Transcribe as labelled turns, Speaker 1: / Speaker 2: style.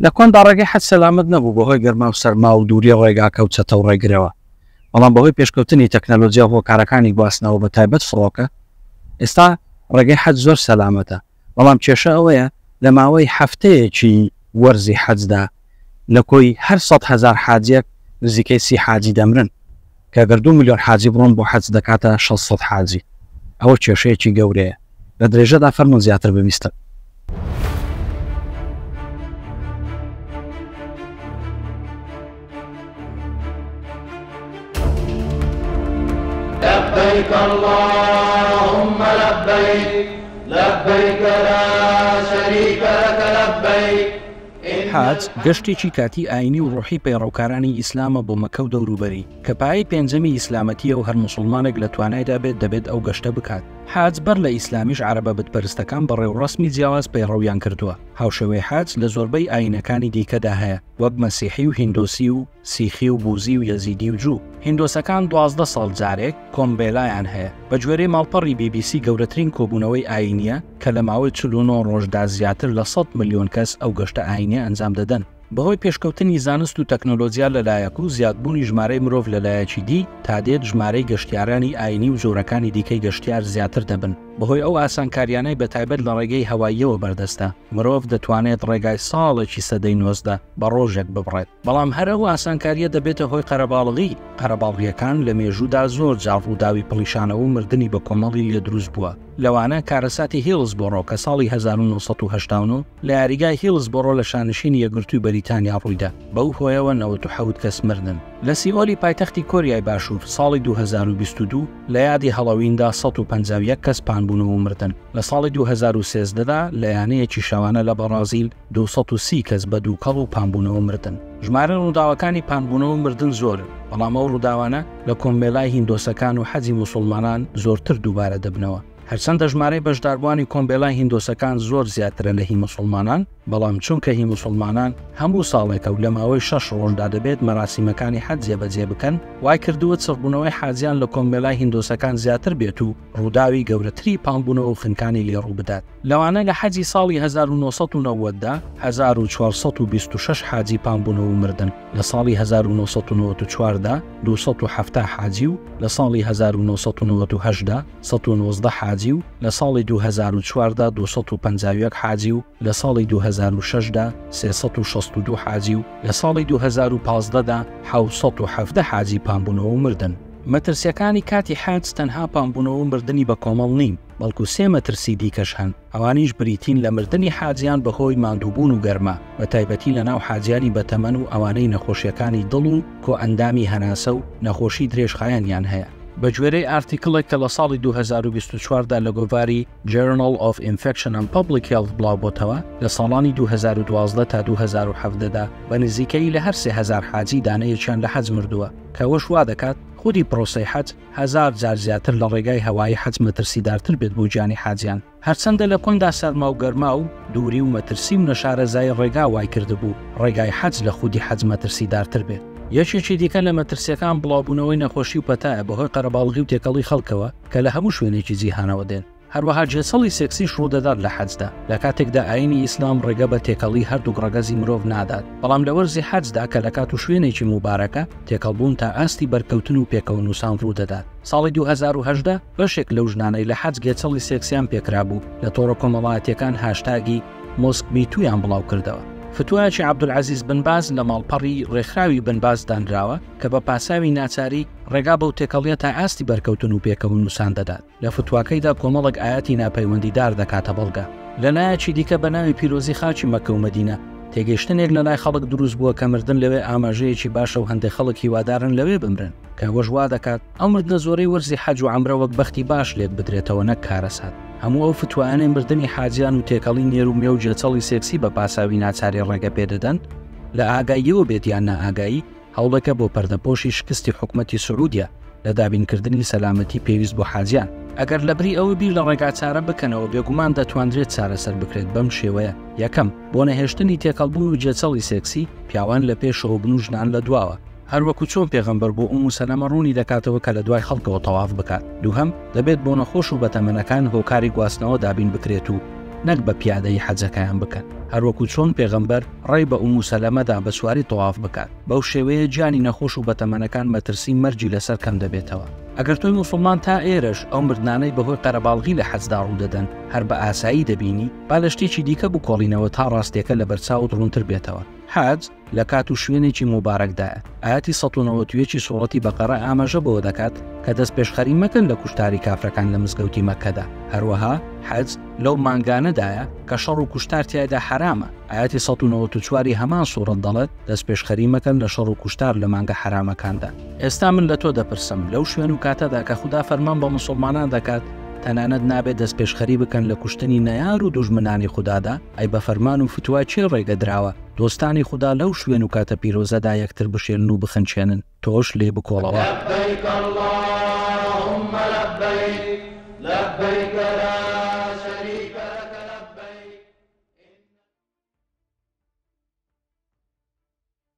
Speaker 1: لە کۆندا ڕێگەی حەج سەلامەت نەبوو بەهۆی گەرما و سەرما و دووری ڕێگاکە و چەتە و ڕێگرەوە، بەڵام بەهۆی پێشکەوتنی تەکنەلۆجیا هۆکارەکانی گواستنەوە بە تایبەت فڕۆکە ئێستا ڕێگەی حەج زۆر سەلامەتە. بەڵام کێشە ئەوەیە لە ماوەی هەفتەیەکی وەرزی حەجدا لە کۆی هەر 100,000 حاجیەک نزیکەی 30 حاجی دەمرن کە گەر 2 ملیۆن حاجی بڕۆن بۆ حەج دەکاتە 600 حاجی. ئەوە کێشەیەکی گەورەیە، لە درێژەدا فەرموون زیاتر بویستە.
Speaker 2: لبيك اللهم لبيك لبيك لا شريك لك لبيك.
Speaker 1: حاج گەشتێکی کاتی ئاینی و ڕۆحی پەیڕەوکارانی ئیسلامە بۆ مەکە و دەوروبەری کە پایەی پێنجەمی ئیسلامەتیە و هەر موسڵمانێک لە توانایدا بێت دەبێت ئەو گەشتە بکات. حاج بەر لە ئیسلامیش عەرەبە بتپەرستەکان بەڕێوەڕەسمی جیاواز پەیڕەویان کردووە. هاوشەوەی حاج لە زۆربەی ئاینەکانی دیکەدا هەیە، وەک مەسیحی و هیندۆسی و سیخی و بوزی و یەزیدی و جوو. هیندۆسەکان 12 ساڵ جارێک کۆمبێلایان هەیە. بە گوێرەی ماڵپەڕی BBC گەورەترین کۆبوونەوەی ئاینیە کە لە ماوەی 49 ڕۆژدا زیاتر لە 100 ملیۆن کەس ئەو گەشتە ئاینیە ئەنجام دەدەن. بەهۆی پێشکەوتنی زانست و تەکنۆلۆجیا لەلایەک و زیادبوونی ژمارەی مرۆڤ لەلایەکی دی تا دێت ژمارەی گەشتیارانی ئاینی و جۆرەکانی دیکەی گەشتیار زیاتر دەبن. بەهۆی ئەو ئاسانکاریانەی بەتایبەت لە ڕێگەی هەواییەوە بەردەستە، مرۆڤ دەتوانێت ڕێگای ساڵێکی سەدەی 19 بە ڕۆژێک ببڕێت. بەڵام هەر ئەو ئاسانکاریە دەبێتە هۆی قەرەباڵغی. قەرەباڵغیەکان لە مێژوودا زۆر جار ڕووداوی پڵیشانەوە و مردنی بە کۆمەڵی لێ دروست بووە. لەوانە کارەساتی هیلزبۆڕۆ کە ساڵی 1970 لە یاریگای هیلزبۆڕۆ لە شانشینی یەکگرتووی بەریتانیا ڕوویدا. بەو هۆیەوە 97 کەس مردن. لە سیئۆلی پایتەختی کۆریای باشوور ساڵی 2022 لە یادی هەڵەویندا 151 کەس پانبوونەوە و مردن. لە ساڵی 2013دا لە یانەیەکی شەوانە لە بەرازیل 230 کەس بە دووکەڵ و پانبوونەوە مردن. ژمارە ڕووداوەکانی پانبوونەوە مردن زۆرن، بەڵام ئەو ڕووداوانە لە کۆمبێلای هیندۆسەکان و حەجی موسڵمانان زۆرتر دووبارە دەبنەوە. هەرچەندە ژمارەی بەشداربووانی کۆمبێلای هیندۆسەکان زۆر زیاترە لە هی موسڵمانان، بەڵام چونکە هی موسڵمانان هەموو ساڵێکە و لە ماوەی 6 ڕۆژدا دەبێت مەراسیمەکانی حەج جێبەجێ بکەن، وای کردووە چڕبوونەوەی حاجیان لە کۆمبێلای هیندۆسەکان زیاتر بێت و ڕووداوی گەورەتری پانبوونەوە و خنکانی لێڕوو بدات. لەوانە لە حەجی ساڵی 1990دا 1426 حاجی پانبوونەوە و مردن، لە ساڵی 1994دا 270 حاجی و لە ساڵی 1998دا 119 حاجی و لە ساڵی 2004دا 251 حاجی و لە ساڵی 2006دا 362 حاجی و لە ساڵی 2015دا 717 حاجی پانبوونەوە و مردن. مەترسیەکانی کاتی حەج تەنها پانبوونەوە و مردنی بە کۆمەڵ نین، بەڵکو 3 مەترسی دیکەش هەن. ئەوانیش بریتین لە مردنی حاجیان بەهۆی ماندووبوون و گەرما، بە تایبەتی لە ناو حاجیانی بەتەمەن و ئەوانەی نەخۆشیەکانی دڵ و کۆ ئەندامی هەناسە و نەخۆشی درێژخایەنیان هەیە. بە گوێرەی ئارتیکڵێک کە لە ساڵی 2024دا لە گۆڤاری Journal of Infection and Public Health بڵاوبۆتەوە، لە ساڵانی 2012 تا 2017دا بە نزیکەی لە هەر 3000 حاجی دانەیەکیان لە حەج مردووە، کە وەش وا دەکات خودی پرۆسەی حەج 1000 جار زیاتر لە ڕێگای هەوایی حەج مەترسیدارتر بێت بۆ گیانی حاجیان. هەرچەندە لە کۆندا سەرما و گەرما و دووری و مەترسی و نەشارەزای ڕێگا وای کردبوو ڕێگای حەج لە خودی حەج مەترسیدارتر بێت. یەکێکی دیکە لە مەترسیەکان بڵاوبوونەوەی نەخۆشی و پەتایە بەهۆی قەرەباڵغی و تێکەڵی خەڵکەوە کە لە هەموو شوێنێکی جیهانەوە دێن. هەروەها جێسەڵی سێکسیش ڕوودەدات لە حەجدا، لە کاتێکدا ئاینی ئیسلام ڕێگە بە تێکەڵی هەردوو ڕەگەزی مرۆڤ نادات. بەڵام لە وەرزی حەجدا کە لە کات و شوێنێکی موبارەکە تێکەڵبوون تا ئاستی بەرکەوتن و پێکەونوسان ڕوودەدات. ساڵی 2018 بەشێک لەو ژنانەی لە حەج گێچەڵی سێکسیان پێکرابوو لە تۆڕە کۆمەڵایەتیەکان هاشتاگی مۆسکمیتویان بڵاو کردەوە. فتوایەکی عەبدولعەزیز بن باز لە ماڵپەڕی ڕێکخراوی بن باز دانراوە کە بە پاساوی ناچاری ڕێگا بەو تێکەڵیە تا ئاستی بەرکەوتن و پێکەون نووسان دەدات. لە فتواکەیدا کۆمەڵک ئاەتی ناپەیوەندیدار دەکاتە بەڵگە. لە نایەکی دیکە بە ناوی پیرۆزی خاچی مەکە و مەدینە تێگەیشتنێک لە لای خەڵک دروست بووە کە مردن لەوێ ئاماژەیەکی باشە و هەندێک خەڵک هیوادارن لەوێ بمرن، کە وەش وا دەکات ئەو مردنە زۆرەی وەرزی حەج و عەمرە وەک بەختی باش لێک بدرێتەوە نەک کارەسات. هەموو ئەو فتوانەی مردنی حاجیان و تێکەڵی نێرومێ و جێچەڵی سێکسی بە پاساوی ناچاری ڕێگە پێدەدەن، لە ئاگاییەوە بێت یان نائاگایی هەوڵەکە بۆ پەردەپۆشی شکستی حکومەتی سعودیە لە دابینکردنی سەلامەتی پێویست بۆ حاجیان. ئەگەر لەبری ئەوە بیر لە ڕێگا چارە بکەنەوە بێگومان دەتوانرێت چارەسەر بکرێت بەم شێوەیە. یەکەم، بۆ نەهێشتنی تێکەڵبوون و جێچەڵی سێکسی پیاوان لە پێشەوە بن و ژنان لە دواوە، هەروەکو چۆن پێغەمبەر بۆ ئوم سەلەمە ڕوونی دەکاتەوە کە لە دوای خەڵکەوە تەواف بکات. دووهەم، دەبێت بۆ نەخۆش و بەتەمەنەکان هۆکاری گواستنەوە دابین بکرێت و نەک بە پیادەی حەجەکەیان بکەن. هەروەکو چۆن پێغەمبەر ڕێی بە ئومو سەلەمەدا بە سواری تەواف بکات. بەو شێوەیە گیانی نەخۆش و بەتەمەنەکان مەترسی مەرجی لەسەر کەم دەبێتەوە. ئەگەر تۆی موسڵمان تا ئێرەش ئەو مردانەی بەهۆی قەرەباڵغی لە حەجدا ڕوودەدەن هەر بە ئاسایی دەبینی، با لە شتێکی دیکە بکۆڵینەوە تا ڕاستیەکە لە بەرچاوت ڕوونتر بێتەوە. حەج لە کات و شوێنێکی مبارەکدایە. ئاەتی 191 سوڕەتی بەقەرە ئاماژە بەوە دەکات کە دەست پێشخەری مەکەن لە کوشتاری کافرەکان لە مزگەوتی مەکەدا. هەروەها حەج لەو مانگانەدایە کە شەڕ و کوشتار تیایدا حرامە. ئاەتی 194 هەمان سوڕەت دەڵێت دەست پێشخەری مەکەن لە شەڕ و کوشتار لە مانگە حرامەکاندا. ئێستا من لە تۆ دەپرسم لەو شوێن و کاتەدا کە خوددا فەرمان بە موسڵمانان دەکات تەنانەت نابێت دەست پێشخەری بکەن لە کوشتنی نەیار و دوژمنانی خوددادا، ئەی بە فەرمان و فتوای چێ ڕێگەدراوە دۆستانی خوددا لەو شوێن و کاتە پیرۆزەدا یەکتر بشێن و بخەنچێنن، تۆش لێ بکۆڵەوە.